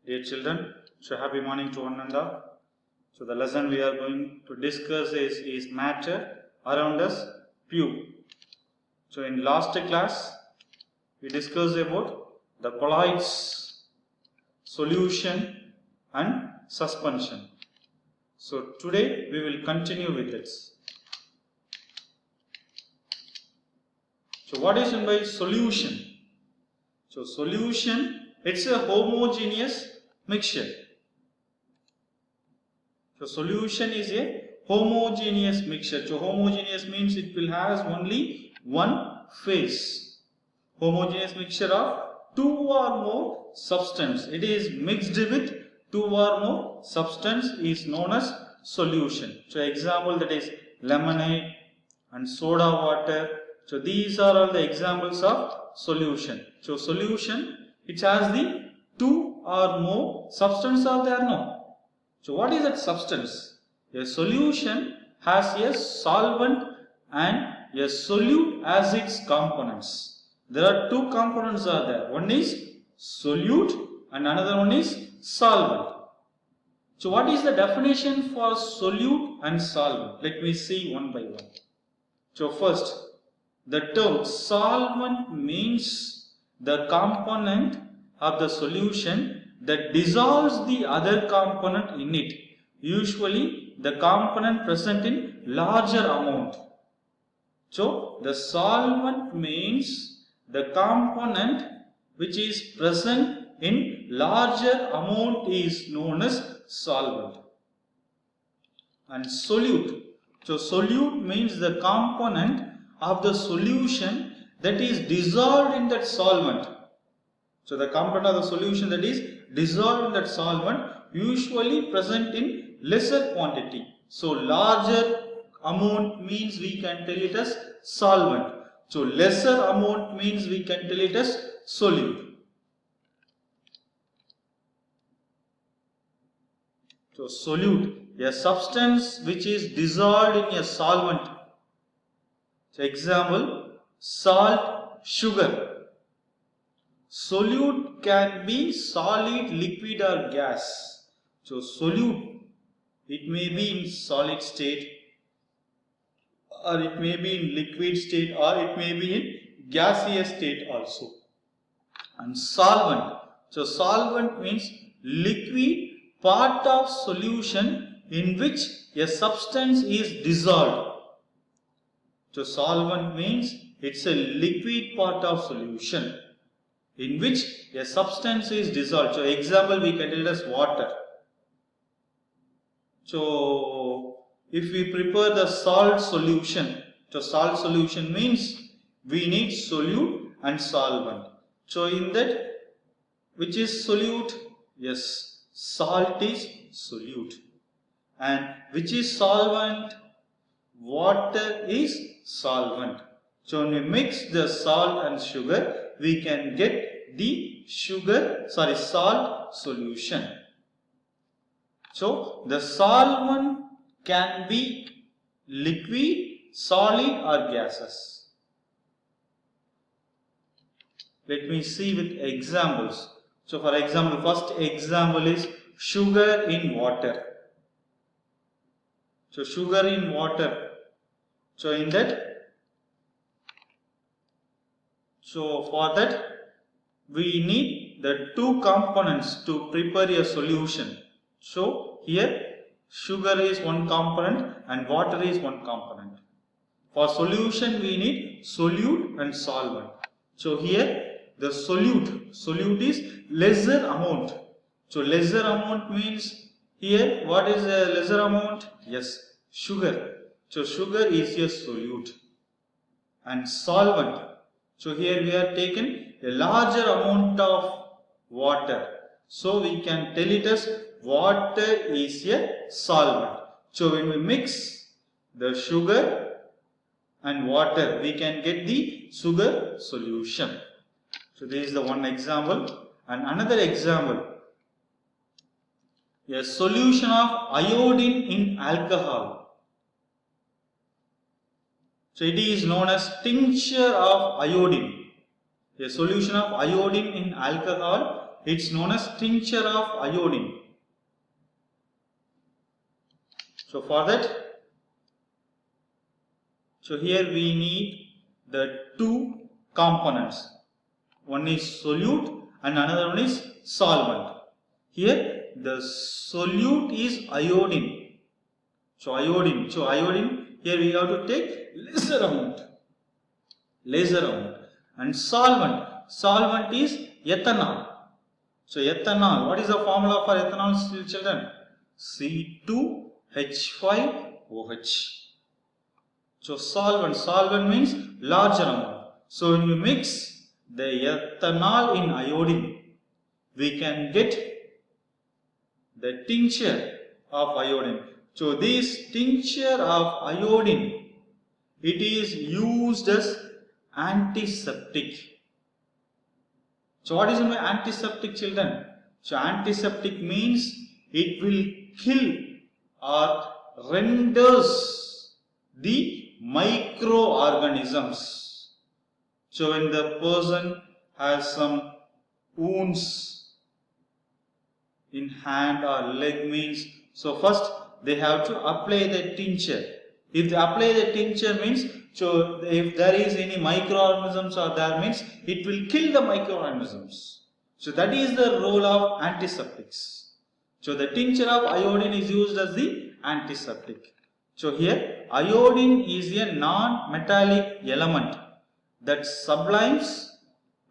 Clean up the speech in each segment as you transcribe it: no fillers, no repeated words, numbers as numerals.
Dear children, so happy morning to one another. So the lesson we are going to discuss is matter around us, pure. So in last class, we discussed about the colloids, solution and suspension. So today we will continue with this. So what is meant by solution? So solution, it's a homogeneous mixture. So solution is a homogeneous mixture. So homogeneous means it will have only one phase. Homogeneous mixture of two or more substance. It is mixed with two or more substance is known as solution. So example, that is lemonade and soda water. So these are all the examples of solution. So solution, it has the two or more substance are there, no? So what is that substance? A solution has a solvent and a solute as its components. There are two components are there. One is solute and another one is solvent. So what is the definition for solute and solvent? Let me see one by one. So first, the term solvent means the component of the solution that dissolves the other component in it, usually the component present in larger amount. So the solvent means the component which is present in larger amount is known as solvent. And solute, so solute means the component of the solution that is dissolved in that solvent. So the component of the solution that is dissolved in that solvent usually present in lesser quantity. So larger amount means we can tell it as solvent. So lesser amount means we can tell it as solute. So solute, a substance which is dissolved in a solvent. So example, salt, sugar. Solute can be solid, liquid or gas. So solute, it may be in solid state or it may be in liquid state or it may be in gaseous state also. And solvent, so solvent means liquid part of solution in which a substance is dissolved. So solvent means it's a liquid part of solution in which a substance is dissolved. So example, we can tell it as water. So if we prepare the salt solution, so salt solution means we need solute and solvent. So in that, which is solute? Yes, salt is solute. And which is solvent? Water is solvent. So when we mix the salt and sugar, we can get the salt solution. So the solvent can be liquid, solid or gases. Let me see with examples. So for example, first example is sugar in water. So sugar in water. So in that, so for that we need the two components to prepare a solution. So here sugar is one component and water is one component. For solution we need solute and solvent. So here the solute is lesser amount. So lesser amount means here what is a lesser amount? Yes, sugar. So sugar is a solute. And solvent. So here we are taken a larger amount of water. So we can tell it as water is a solvent. So when we mix the sugar and water, we can get the sugar solution. So this is the one example. And another example, a solution of iodine in alcohol. So it is known as tincture of iodine. A solution of iodine in alcohol it's known as tincture of iodine. So for that, so here we need the two components. One is solute and another one is solvent. Here the solute is iodine. So iodine. Here we have to take lesser amount. And solvent is ethanol. So ethanol, what is the formula for ethanol, children? C2H5OH. So solvent means larger amount. So when we mix the ethanol in iodine, we can get the tincture of iodine. So this tincture of iodine, it is used as antiseptic. So what is antiseptic, children? So antiseptic means it will kill or renders the microorganisms. So when the person has some wounds in hand or leg means, so first they have to apply the tincture. If they apply the tincture means, so if there is any microorganisms or there means, it will kill the microorganisms. So that is the role of antiseptics. So the tincture of iodine is used as the antiseptic. So here iodine is a non-metallic element that sublimes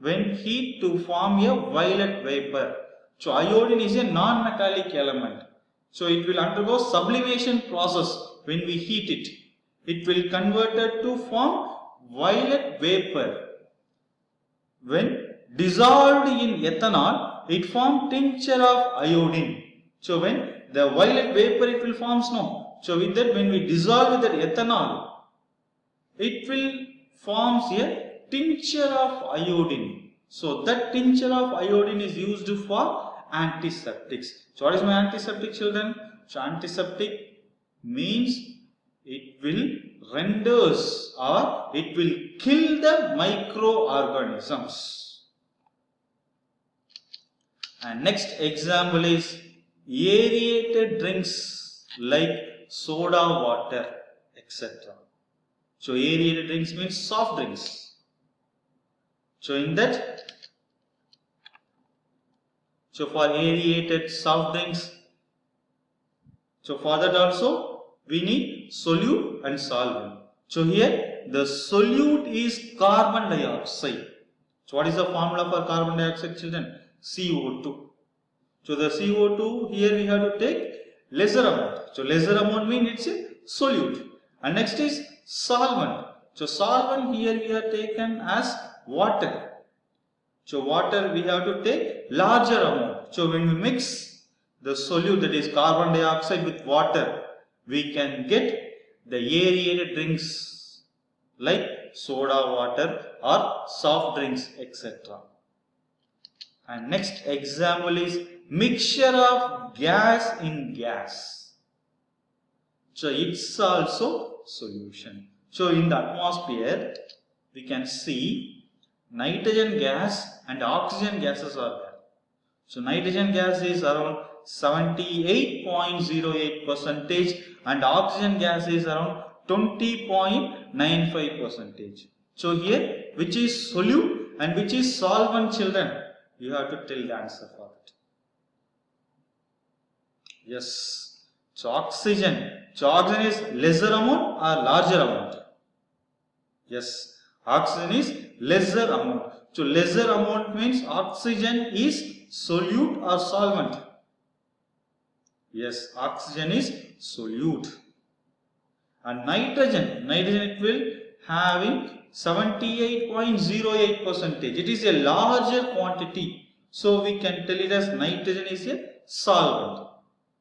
when heat to form a violet vapor. So iodine is a non-metallic element. So it will undergo sublimation process when we heat it. It will convert it to form violet vapor. When dissolved in ethanol, it forms tincture of iodine. So when the violet vapor, it will form snow. So with that, when we dissolve with that ethanol, it will forms a tincture of iodine. So that tincture of iodine is used for antiseptics. So what is my antiseptic, children? So antiseptic means it will renders or it will kill the microorganisms. And next example is aerated drinks like soda water, etc. So aerated drinks means soft drinks. So in that, so for aerated soft drinks, so for that also we need solute and solvent. So here the solute is carbon dioxide. So what is the formula for carbon dioxide, children? CO2. So the CO2 here we have to take lesser amount. So lesser amount means it's a solute. And next is solvent. So solvent here we have taken as water. So water we have to take larger amount. So when we mix the solute, that is carbon dioxide, with water, we can get the aerated drinks like soda water or soft drinks, etc. And next example is mixture of gas in gas. So it's also solution. So in the atmosphere, we can see nitrogen gas and oxygen gases are there. So nitrogen gas is around 78.08% and oxygen gas is around 20.95%. So here, which is solute and which is solvent, children? You have to tell the answer for it. Yes. So oxygen. So oxygen is lesser amount or larger amount? Yes. Oxygen is lesser amount. So lesser amount means oxygen is solute or solvent? Yes, oxygen is solute. And nitrogen it will having 78.08%. It is a larger quantity. So we can tell it as nitrogen is a solvent.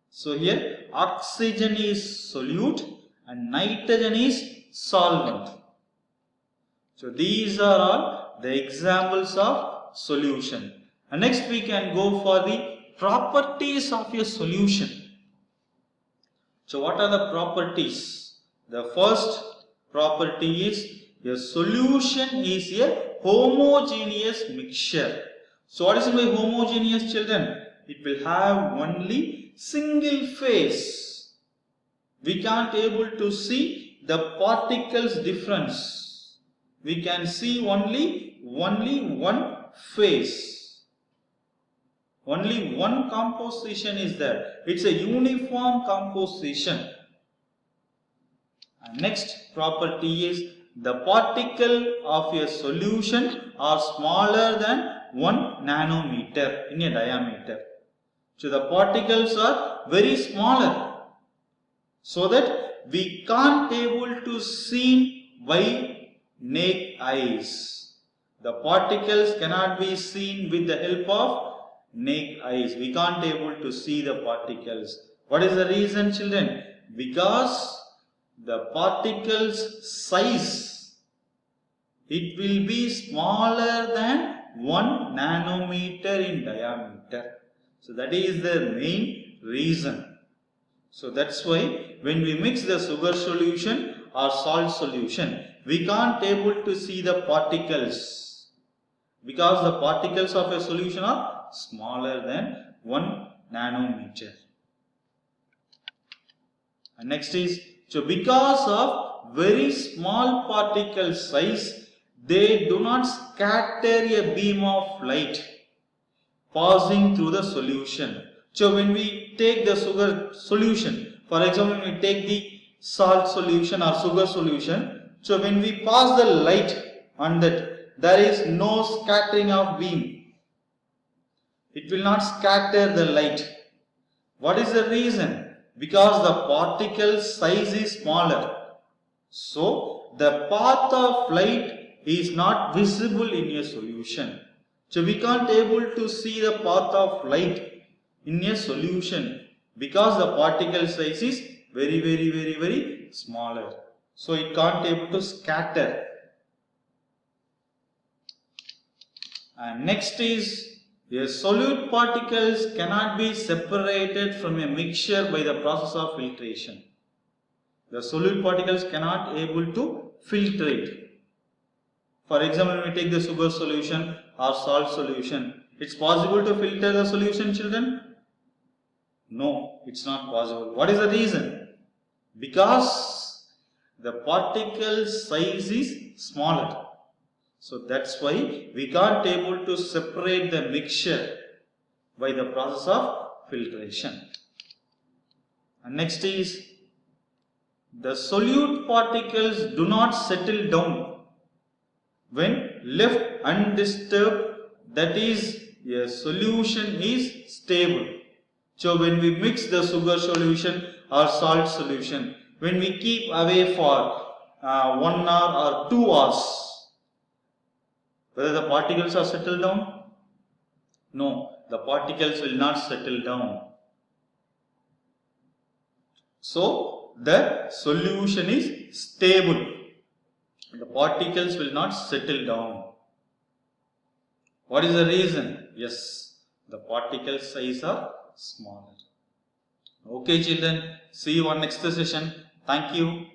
So here oxygen is solute and nitrogen is solvent. So these are all the examples of solution. And next we can go for the properties of a solution. So what are the properties? The first property is a solution is a homogeneous mixture. So what is it by homogeneous, children? It will have only single phase. We can't able to see the particles difference. We can see only one phase. Only one composition is there. It's a uniform composition. And next property is the particle of a solution are smaller than 1 nanometer in a diameter. So the particles are very smaller, so that we can't able to see by naked eyes. The particles cannot be seen with the help of naked eyes. We can't able to see the particles. What is the reason, children? Because the particles size, it will be smaller than 1 nanometer in diameter. So that is the main reason. So that's why when we mix the sugar solution or salt solution, we can't able to see the particles, because the particles of a solution are smaller than 1 nanometer. And next is, so because of very small particle size, they do not scatter a beam of light passing through the solution. So when we take the sugar solution, for example, when we take the salt solution or sugar solution, so when we pass the light on that, there is no scattering of beam. It will not scatter the light. What is the reason? Because the particle size is smaller. So the path of light is not visible in a solution. So we can't able to see the path of light in a solution because the particle size is very smaller. So it can't able to scatter. And next is, a solute particles cannot be separated from a mixture by the process of filtration. The solute particles cannot able to filtrate. For example, when we take the sugar solution or salt solution, it's possible to filter the solution, children? No, it's not possible. What is the reason? Because the particle size is smaller. So that's why we can't able to separate the mixture by the process of filtration. And next is, the solute particles do not settle down when left undisturbed, that is, a solution is stable. So when we mix the sugar solution or salt solution, when we keep away for 1 hour or 2 hours, whether the particles are settled down? No, the particles will not settle down. So the solution is stable. The particles will not settle down. What is the reason? Yes, the particle size are smaller. Okay, children, see you on next session. Thank you.